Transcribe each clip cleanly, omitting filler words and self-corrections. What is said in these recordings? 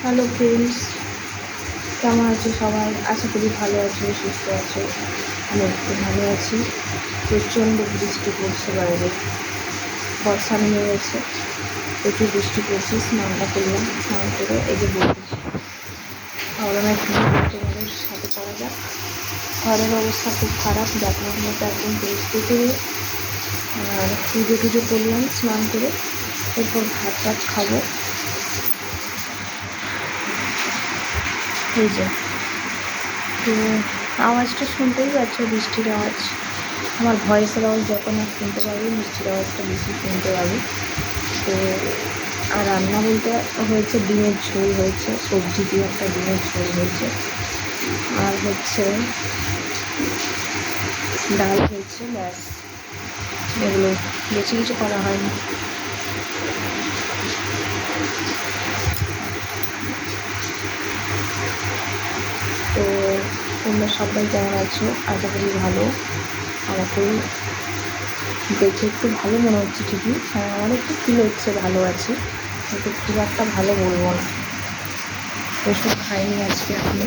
Hello friends, কেমন আছো সবাই? আশা করি ভালো আছো, সুস্থ আছো। আমি একটু ভালো আছি। প্রচণ্ড বৃষ্টি পড়ছে বাইরে, বর্ষা নেমে গেছে, প্রচুর বৃষ্টি পড়ছে। স্নানটা করলাম, স্নান করে এই যে বলছি ভাবলাম একটু তোমাদের সাথে করা যাক। ঘরের অবস্থা খুব খারাপ, দেখানোর মতো একদম পরিস্থিতি নেই। আর পুজো টুজো করলাম স্নান করে, এরপর ভাত টাত খাবো। এই যে তো আওয়াজটা শুনতেই পাচ্ছ, বৃষ্টির আওয়াজ। আমার ভয়েসের আওয়াজ যত না শুনতে পারবে, বৃষ্টির আওয়াজটা বেশি শুনতে পাবে। তো আর রান্না বলতে হয়েছে ডিমের ঝোল হয়েছে, সবজি দিয়ে একটা ডিমের ঝোল হয়েছে, আর হচ্ছে ডাল হয়েছে, ব্যাস। এগুলো, বেশি কিছু করা হয়নি। তো তোমরা সবাই কেমন আছো? আশা করি ভালো। আমাকে দেখে একটু ভালো মনে হচ্ছে ঠিকই, আমার একটু ফিল হচ্ছে ভালো আছে, কিন্তু খুব একটা ভালো বলবো না। ওষুধ খাইনি আজকে এখনো,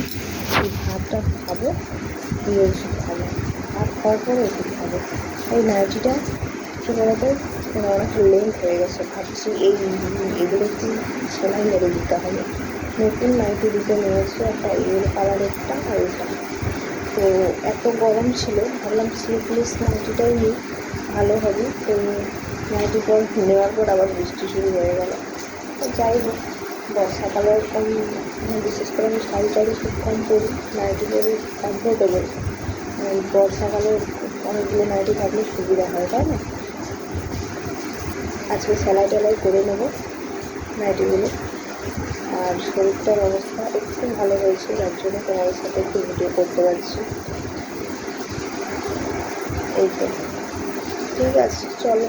এই ভাতটা খাবো, দিয়ে ওষুধ খাবো, ভাত খাওয়ার পরে ওষুধ খাবো। এই নাইটিটা কী বলতো, অনেক লেন্থ হয়ে গেছে, ভাবছি এগুলো একটু সেলাই মেরে দিতে হবে। নতুন নাইটি দিতে নিয়েছি, একটা ইয়েলো কালারেরটা আর এটা। তো এত গরম ছিল, ভাবলাম স্লিপলেস নাইটিটাই নিই, ভালো হবে। তো নাইটি পর নেওয়ার পর আবার বৃষ্টি শুরু হয়ে গেল। তো যাই হোক, বর্ষাকালে বিশেষ করে আমি শাড়ি টাড়ি খুব কম পরি, নাইটি পরি কমফোর্টেবল। বর্ষাকালে অনেকগুলো নাইটি থাকলে সুবিধা হয়, তাই না? আজকে সেলাই টেলাই করে নেবো নাইটিগুলো। আর শরীরটার অবস্থা একটু ভালো হয়েছে, যার জন্য তোমাদের সাথে একটু ভিডিও করতে পারছি। এই তো, ঠিক আছে, চলো।